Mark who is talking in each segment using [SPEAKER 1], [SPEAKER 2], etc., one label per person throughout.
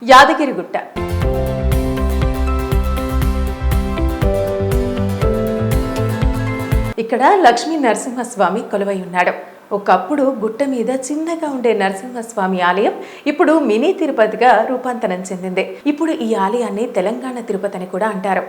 [SPEAKER 1] యాదగిరిగుట్ట ఇక్కడ లక్ష్మీ నరసింహస్వామి కొలువై ఉన్నాడు. ఒకప్పుడు గుట్ట మీద చిన్నగా ఉండే నరసింహస్వామి ఆలయం ఇప్పుడు మినీ తిరుపతిగా రూపాంతరం చెందింది. ఇప్పుడు ఈ ఆలయాన్ని తెలంగాణ తిరుపతి అని కూడా అంటారు.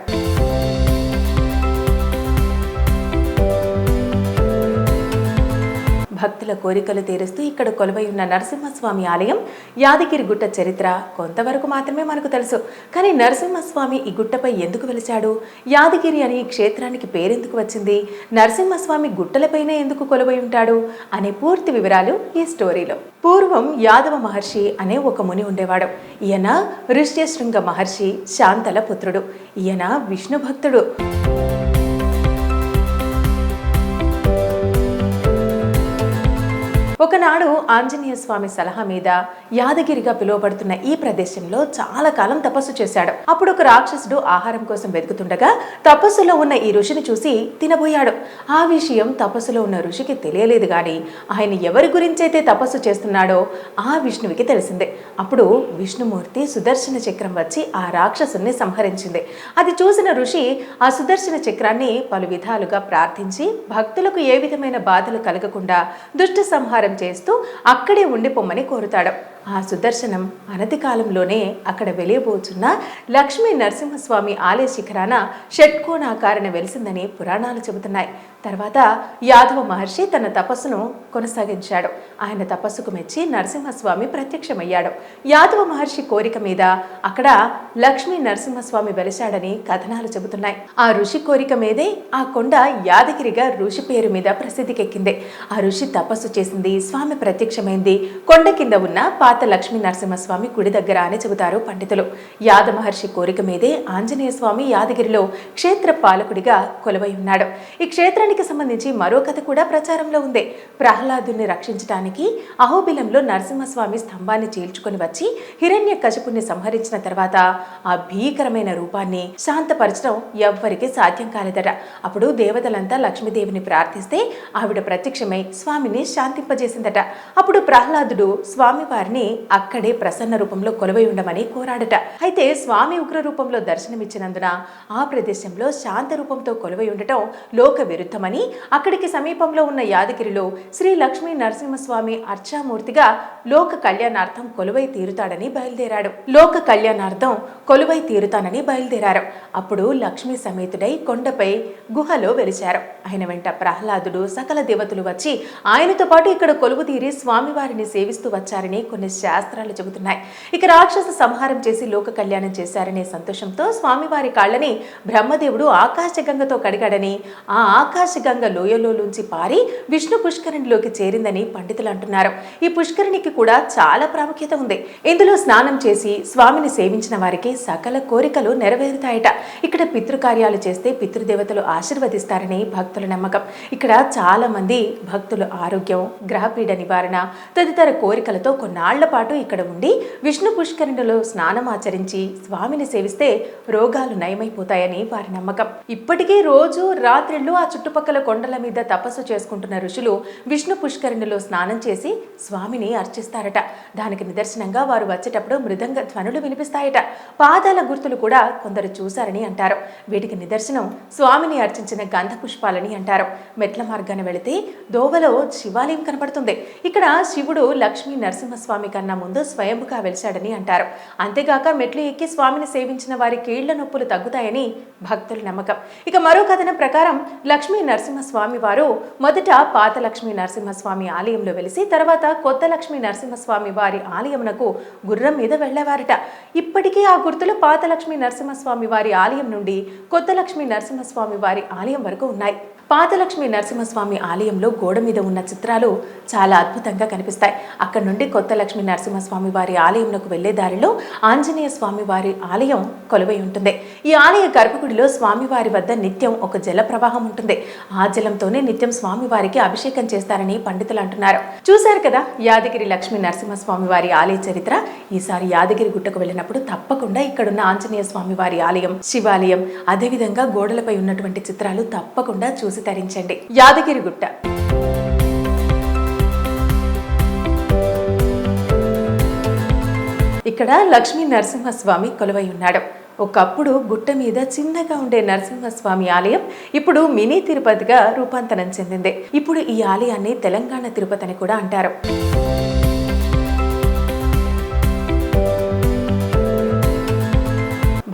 [SPEAKER 1] భక్తుల కోరికలు తీరుస్తూ ఇక్కడ కొలువై ఉన్న నరసింహస్వామి ఆలయం యాదగిరిగుట్ట చరిత్ర కొంతవరకు మాత్రమే మనకు తెలుసు. కానీ నరసింహస్వామి ఈ గుట్టపై ఎందుకు వెలిచాడు, యాదగిరి అని ఈ క్షేత్రానికి పేరెందుకు వచ్చింది, నరసింహస్వామి గుట్టలపైనే ఎందుకు కొలువై ఉంటాడు అనే పూర్తి వివరాలు ఈ స్టోరీలో. పూర్వం యాదవ మహర్షి అనే ఒక ముని ఉండేవాడు. ఈయన ఋష్యశృంగ మహర్షి శాంతల పుత్రుడు. ఈయన విష్ణు భక్తుడు. ఒకనాడు ఆంజనేయ స్వామి సలహా మీద యాదగిరిగా పిలువబడుతున్న ఈ ప్రదేశంలో చాలా కాలం తపస్సు చేశాడు. అప్పుడు ఒక రాక్షసుడు ఆహారం కోసం వెతుకుతుండగా తపస్సులో ఉన్న ఈ ఋషిని చూసి తినబోయాడు. ఆ విషయం తపస్సులో ఉన్న ఋషికి తెలియలేదు. గాని ఆయన ఎవరి గురించైతే తపస్సు చేస్తున్నాడో ఆ విష్ణువుకి తెలిసిందే. అప్పుడు విష్ణుమూర్తి సుదర్శన చక్రం వచ్చి ఆ రాక్షసుని సంహరించింది. అది చూసిన ఋషి ఆ సుదర్శన చక్రాన్ని పలు విధాలుగా ప్రార్థించి భక్తులకు ఏ విధమైన బాధలు కలగకుండా దుష్ట సంహారం చేస్తూ అక్కడే ఉండిపోమ్మని కోరుతాడు. ఆ సుదర్శనం అనతి కాలంలోనే అక్కడ వెలియబోచున్న లక్ష్మీ నరసింహస్వామి ఆలయ శిఖరాన షట్కోణాకారణ వెలిసిందని పురాణాలు చెబుతున్నాయి. తర్వాత యాదవ మహర్షి తన తపస్సును కొనసాగించాడు. ఆయన తపస్సుకు మెచ్చి నరసింహస్వామి ప్రత్యక్షమయ్యాడు. యాదవ మహర్షి కోరిక మీద అక్కడ లక్ష్మీ నరసింహస్వామి వెలిశాడని కథనాలు చెబుతున్నాయి. ఆ ఋషి కోరిక మీదే ఆ కొండ యాదగిరిగా ఋషి పేరు మీద ప్రసిద్ధికెక్కింది. ఆ ఋషి తపస్సు చేసింది, స్వామి ప్రత్యక్షమైంది కొండ కింద ఉన్న పాత లక్ష్మీ నరసింహస్వామి గుడి దగ్గర అని చెబుతారు పండితులు. యాద మహర్షి కోరిక మీదే ఆంజనేయ స్వామి యాదగిరిలో క్షేత్ర పాలకుడిగా కొలువై ఉన్నాడు. ఈ క్షేత్రానికి సంబంధించి మరో కథ కూడా ప్రచారంలో ఉంది. ప్రహ్లాదుని రక్షించడానికి అహోబిలంలో నరసింహస్వామి స్తంభాన్ని చీల్చుకొని వచ్చి హిరణ్య కశిపుని సంహరించిన తర్వాత ఆ భీకరమైన రూపాన్ని శాంతపరచడం ఎవ్వరికి సాధ్యం కాలేదట. అప్పుడు దేవతలంతా లక్ష్మీదేవిని ప్రార్థిస్తే ఆవిడ ప్రత్యక్షమై స్వామిని శాంతింపజేసిందట. అప్పుడు ప్రహ్లాదుడు స్వామివారిని అక్కడే ప్రసన్న రూపంలో కొలువై ఉండమని కోరాడట. అయితే స్వామి ఉగ్ర రూపంలో దర్శనమిచ్చినందున ఆ ప్రదేశంలో శాంత రూపంతో కొలువై ఉండటం లోక విరుద్ధమని అక్కడికి సమీపంలో ఉన్న యాదగిరిలో శ్రీ లక్ష్మీ నరసింహస్వామి అర్చామూర్తిగా లోక కళ్యాణార్థం కొలువై తీరుతాడని బయలుదేరాడు. లోక కళ్యాణార్థం కొలువై తీరుతానని బయలుదేరారు. అప్పుడు లక్ష్మీ సమేతుడై కొండపై గుహలో వెలిచారు. ఆయన వెంట ప్రహ్లాదుడు సకల దేవతలు వచ్చి ఆయనతో పాటు ఇక్కడ కొలువు తీరి స్వామివారిని సేవిస్తూ వచ్చారని కొన్ని శాస్త్రాలు చెబుతున్నాయి. ఇక రాక్షస సంహారం చేసి లోక కళ్యాణం చేశారనే సంతోషంతో స్వామివారి కాళ్ళని బ్రహ్మదేవుడు ఆకాశగంగతో కడిగాడని, ఆ ఆకాశగంగ లోయలోంచి పారి విష్ణు పుష్కరిణిలోకి చేరిందని పండితులు అంటున్నారు. ఈ పుష్కరిణికి కూడా చాలా ప్రాముఖ్యత ఉంది. ఇందులో స్నానం చేసి స్వామిని సేవించిన వారికి సకల కోరికలు నెరవేరుతాయట. ఇక్కడ పితృకార్యాలు చేస్తే పితృదేవతలు ఆశీర్వదిస్తారని భక్తుల నమ్మకం. ఇక్కడ చాలా మంది భక్తులు ఆరోగ్యం, గ్రహపీడ నివారణ తదితర కోరికలతో కొన్నాళ్ల పాటు ఇక్కడ ఉండి విష్ణు పుష్కరిణిలో స్నానం ఆచరించి స్వామిని సేవిస్తే రోగాలు నయమైపోతాయని వారి నమ్మకం. ఇప్పటికీ రోజు రాత్రిళ్ళు ఆ చుట్టుపక్కల కొండల మీద తపస్సు చేసుకుంటున్న ఋషులు విష్ణు పుష్కరిణిలో స్నానం చేసి స్వామిని అర్చిస్తారట. దానికి నిదర్శనంగా వారు వచ్చేటప్పుడు మృదంగ ధ్వనులు వినిపిస్తాయట. పాదాల గుర్తులు కూడా కొందరు చూశారని అంటారు. వీటికి నిదర్శనం స్వామిని అర్చించిన గంధ పుష్పాలని అంటారు. మెట్ల మార్గాన వెళితే దోవలో శివాలయం కనపడుతుంది. ఇక్కడ శివుడు లక్ష్మీ నరసింహస్వామి కన్నా ముందు స్వయంభుగా వెలిశాడని అంటారు. అంతేగాక మెట్లు ఎక్కి స్వామిని సేవించిన వారి కీళ్ల నొప్పులు తగ్గుతాయని భక్తుల నమ్మకం. ఇక మరో కథనం ప్రకారం లక్ష్మీ నరసింహస్వామి వారు మొదట పాత లక్ష్మీ నరసింహస్వామి ఆలయంలో వెలిసి తర్వాత కొత్త లక్ష్మీ నరసింహస్వామి వారి ఆలయమునకు గుర్రం మీద వెళ్లేవారట. ఇప్పటికీ ఆ గుర్తులు పాత లక్ష్మీ నరసింహస్వామి వారి ఆలయం నుండి కొత్త లక్ష్మీ నరసింహస్వామి వారి ఆలయం వరకు ఉన్నాయి. పాత లక్ష్మీ నరసింహస్వామి ఆలయంలో గోడ మీద ఉన్న చిత్రాలు చాలా అద్భుతంగా కనిపిస్తాయి. అక్కడ నుండి కొత్త లక్ష్మీ నరసింహస్వామి వారి ఆలయంలోకి వెళ్లే దారిలో ఆంజనేయ స్వామి వారి ఆలయం కొలువై ఉంటుంది. ఈ ఆలయ గర్భగుడిలో స్వామివారి వద్ద నిత్యం ఒక జల ప్రవాహం ఉంటుంది. ఆ జలంతోనే నిత్యం స్వామివారికి అభిషేకం చేస్తారని పండితులు అంటున్నారు. చూశారు కదా యాదగిరి లక్ష్మీ నరసింహస్వామి వారి ఆలయ చరిత్ర. ఈసారి యాదగిరి గుట్టకు వెళ్ళినప్పుడు తప్పకుండా ఇక్కడున్న ఆంజనేయ స్వామి వారి ఆలయం, శివాలయం, అదేవిధంగా గోడలపై ఉన్నటువంటి చిత్రాలు తప్పకుండా చూసి తరించండి. యాదగిరిగుట్ట. ఇక్కడ లక్ష్మీ నరసింహస్వామి కొలువై ఉన్నాడు. ఒకప్పుడు గుట్ట మీద చిన్నగా ఉండే నరసింహస్వామి ఆలయం ఇప్పుడు మినీ తిరుపతిగా రూపాంతరం చెందింది. ఇప్పుడు ఈ ఆలయాన్ని తెలంగాణ తిరుపతి అని కూడా అంటారు.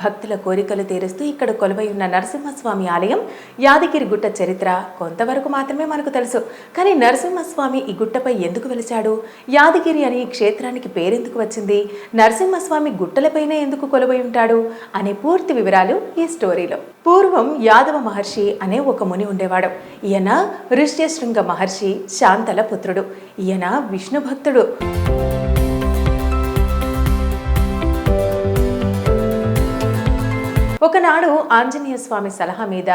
[SPEAKER 1] భక్తుల కోరికలు తీరుస్తూ ఇక్కడ కొలువై ఉన్న నరసింహస్వామి ఆలయం యాదగిరి గుట్ట చరిత్ర కొంతవరకు మాత్రమే మనకు తెలుసు. కానీ నరసింహస్వామి ఈ గుట్టపై ఎందుకు వెలిచాడు, యాదగిరి అని ఈ క్షేత్రానికి పేరెందుకు వచ్చింది, నరసింహస్వామి గుట్టలపైనే ఎందుకు కొలువై ఉంటాడు అనే పూర్తి వివరాలు ఈ స్టోరీలో. పూర్వం యాదవ మహర్షి అనే ఒక ముని ఉండేవాడు. ఈయన ఋష్యశృంగ మహర్షి శాంతల పుత్రుడు. ఈయన విష్ణు భక్తుడు. ఒకనాడు ఆంజనేయ స్వామి సలహా మీద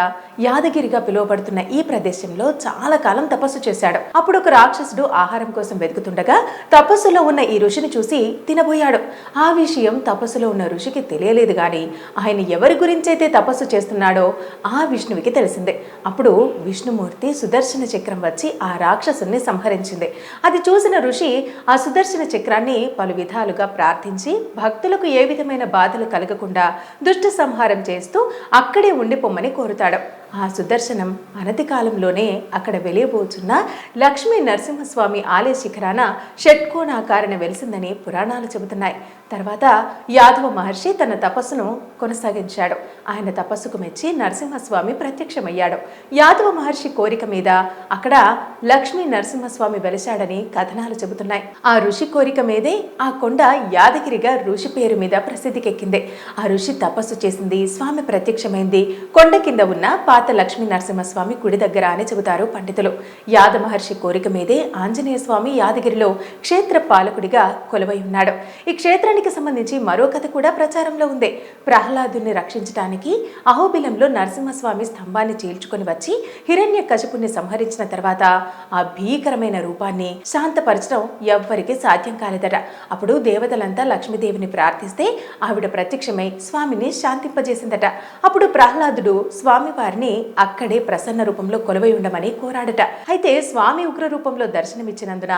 [SPEAKER 1] యాదగిరిగా పిలువబడుతున్న ఈ ప్రదేశంలో చాలా కాలం తపస్సు చేశాడు. అప్పుడు ఒక రాక్షసుడు ఆహారం కోసం వెతుకుతుండగా తపస్సులో ఉన్న ఈ ఋషిని చూసి తినబోయాడు. ఆ విషయం తపస్సులో ఉన్న ఋషికి తెలియలేదు గాని ఆయన ఎవరి గురించైతే తపస్సు చేస్తున్నాడో ఆ విష్ణువుకి తెలిసిందే. అప్పుడు విష్ణుమూర్తి సుదర్శన చక్రం వచ్చి ఆ రాక్షసుని సంహరించింది. అది చూసిన ఋషి ఆ సుదర్శన చక్రాన్ని పలు విధాలుగా ప్రార్థించి భక్తులకు ఏ విధమైన బాధలు కలగకుండా దుష్ట సంహారం చేస్తూ అక్కడే ఉండిపోమ్మని కోరుతాడు. ఆ సుదర్శనం అనతి కాలంలోనే అక్కడ వెలియబోచున్న లక్ష్మీ నరసింహస్వామి ఆలయ శిఖరాన షట్కోణాకారణ వెలిసిందని పురాణాలు చెబుతున్నాయి. తర్వాత యాదవ మహర్షి తన తపస్సును కొనసాగించాడు. ఆయన తపస్సుకు మెచ్చి నరసింహస్వామి ప్రత్యక్షమయ్యాడు. యాదవ మహర్షి కోరిక మీద అక్కడ లక్ష్మీ నరసింహస్వామి వెలిశాడని కథనాలు చెబుతున్నాయి. ఆ ఋషి కోరిక మీదే ఆ కొండ యాదగిరిగా ఋషి పేరు మీద ప్రసిద్ధికెక్కింది. ఆ ఋషి తపస్సు చేసింది, స్వామి ప్రత్యక్షమైంది కొండ కింద ఉన్న పాత లక్ష్మీ నరసింహస్వామి గుడి దగ్గర అని చెబుతారు పండితులు. యాద మహర్షి కోరిక మీదే ఆంజనేయ స్వామి యాదగిరిలో క్షేత్ర పాలకుడిగా కొలువై ఉన్నాడు. ఈ క్షేత్రానికి సంబంధించి మరో కథ కూడా ప్రచారంలో ఉంది. ప్రహ్లాదుని రక్షించడానికి అహోబిలంలో నరసింహస్వామి స్తంభాన్ని చీల్చుకొని వచ్చి హిరణ్యకశిపుని సంహరించిన తర్వాత ఆ భీకరమైన రూపాన్ని శాంతపరచడం ఎవ్వరికీ సాధ్యం కాలేదట. అప్పుడు దేవతలంతా లక్ష్మీదేవిని ప్రార్థిస్తే ఆవిడ ప్రత్యక్షమై స్వామిని శాంతింపజేసిందట. అప్పుడు ప్రహ్లాదుడు స్వామి వారిని అక్కడే ప్రసన్న రూపంలో కొలువై ఉండమని కోరాడట. అయితే స్వామి ఉగ్ర రూపంలో దర్శనమిచ్చినందున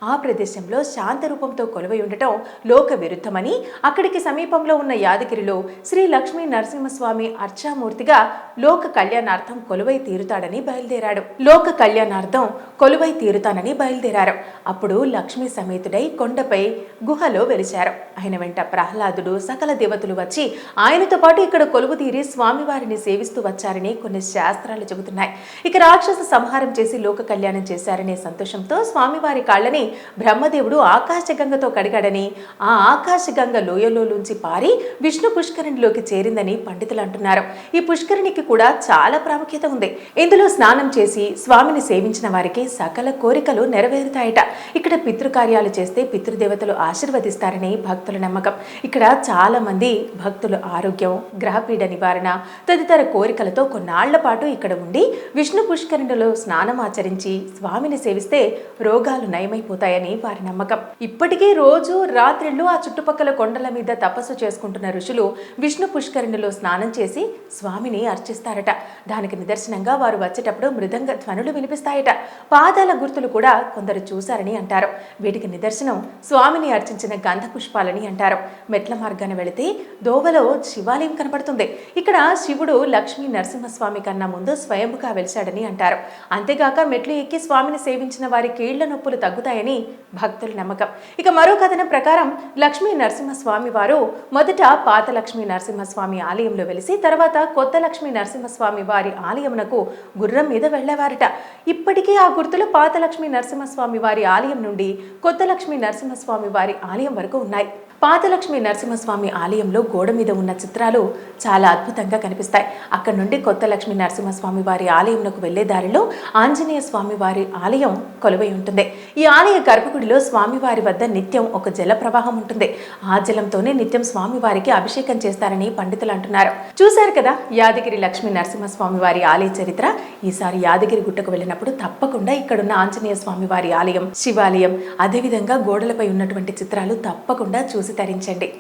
[SPEAKER 1] ఆ ప్రదేశంలో శాంత రూపంతో కొలువై ఉండటం లోక విరుద్ధమని అక్కడికి సమీపంలో ఉన్న యాదగిరిలో శ్రీ లక్ష్మీ నరసింహస్వామి అర్చామూర్తిగా లోక కళ్యాణార్థం కొలువై తీరుతాడని బయలుదేరాడు. లోక కళ్యాణార్థం కొలువై తీరుతానని బయలుదేరారు. అప్పుడు లక్ష్మీ సమేతుడై కొండపై గుహలో వెలిచారు. ఆయన వెంట ప్రహ్లాదుడు సకల దేవతలు వచ్చి ఆయనతో పాటు ఇక్కడ కొలువు తీరి స్వామివారిని సేవిస్తూ వచ్చారని కొన్ని శాస్త్రాలు చెబుతున్నాయి. ఇక రాక్షస సంహారం చేసి లోక కళ్యాణం చేశారనే సంతోషంతో స్వామివారి కాళ్ళని బ్రహ్మదేవుడు ఆకాశగంగతో కడిగాడని, ఆ ఆకాశగంగ లోయలోంచి పారి విష్ణు పుష్కరిణిలోకి చేరిందని పండితులు అంటున్నారు. ఈ పుష్కరిణికి కూడా చాలా ప్రాముఖ్యత ఉంది. ఇందులో స్నానం చేసి స్వామిని సేవించిన వారికి సకల కోరికలు నెరవేరుతాయట. ఇక్కడ పితృకార్యాలు చేస్తే పితృదేవతలు ఆశీర్వదిస్తారని భక్తుల నమ్మకం. ఇక్కడ చాలా మంది భక్తులు ఆరోగ్యం, గ్రహపీడ నివారణ తదితర కోరికలతో కొన్నాళ్ల పాటు ఇక్కడ ఉండి విష్ణు పుష్కరిణిలో స్నానం ఆచరించి స్వామిని సేవిస్తే రోగాలు నయమైపోతాయని వారి నమ్మకం. ఇప్పటికీ రోజు రాత్రిళ్ళు ఆ చుట్టుపక్కల కొండల మీద తపస్సు చేసుకుంటున్న ఋషులు విష్ణు పుష్కరిణిలో స్నానం చేసి స్వామిని అర్చిస్తారట. దానికి నిదర్శనంగా వారు వచ్చేటప్పుడు మృదంగ ధ్వనులు వినిపిస్తాయట. పాదాల గుర్తులు కూడా కొందరు చూశారని అంటారు. వీటికి నిదర్శనం స్వామిని అర్చించిన గంధ పుష్పాలని అంటారు. మెట్ల మార్గాన వెళితే దోవలో శివాలయం కనపడుతుంది. ఇక్కడ శివుడు లక్ష్మీ నరసింహస్వామి కన్నా ముందు స్వయంభుగా వెలిశాడని అంటారు. అంతేగాక మెట్లు ఎక్కి స్వామిని సేవించిన వారి కీళ్ల నొప్పులు తగ్గుతాయని భక్తుల నమ్మకం. ఇక మరో కథనం ప్రకారం లక్ష్మీ నరసింహస్వామి వారు మొదట పాత లక్ష్మీ నరసింహస్వామి ఆలయంలో వెలిసి తర్వాత కొత్త లక్ష్మీ నరసింహస్వామి వారి ఆలయమునకు గుర్రం మీద వెళ్లేవారట. ఇప్పటికీ ఆ గుర్తులు పాత లక్ష్మీ నరసింహస్వామి వారి ఆలయం నుండి కొత్త లక్ష్మీ నరసింహస్వామి వారి ఆలయం వరకు ఉన్నాయి. పాత లక్ష్మీ నరసింహస్వామి ఆలయంలో గోడ మీద ఉన్న చిత్రాలు చాలా అద్భుతంగా కనిపిస్తాయి. అక్కడ నుండి కొత్త లక్ష్మీ నరసింహస్వామి వారి ఆలయంలోకి వెళ్లే దారిలో ఆంజనేయ స్వామి వారి ఆలయం కొలువై ఉంటుంది. ఈ ఆలయ గర్భగుడిలో స్వామివారి వద్ద నిత్యం ఒక జల ప్రవాహం ఉంటుంది. ఆ జలంతోనే నిత్యం స్వామివారికి అభిషేకం చేస్తారని పండితులు అంటున్నారు. చూశారు కదా యాదగిరి లక్ష్మీ నరసింహస్వామి వారి ఆలయ చరిత్ర. ఈసారి యాదగిరి గుట్టకు వెళ్ళినప్పుడు తప్పకుండా ఇక్కడున్న ఆంజనేయ స్వామి వారి ఆలయం, శివాలయం, అదేవిధంగా గోడలపై ఉన్నటువంటి చిత్రాలు తప్పకుండా చూసి తరించండి.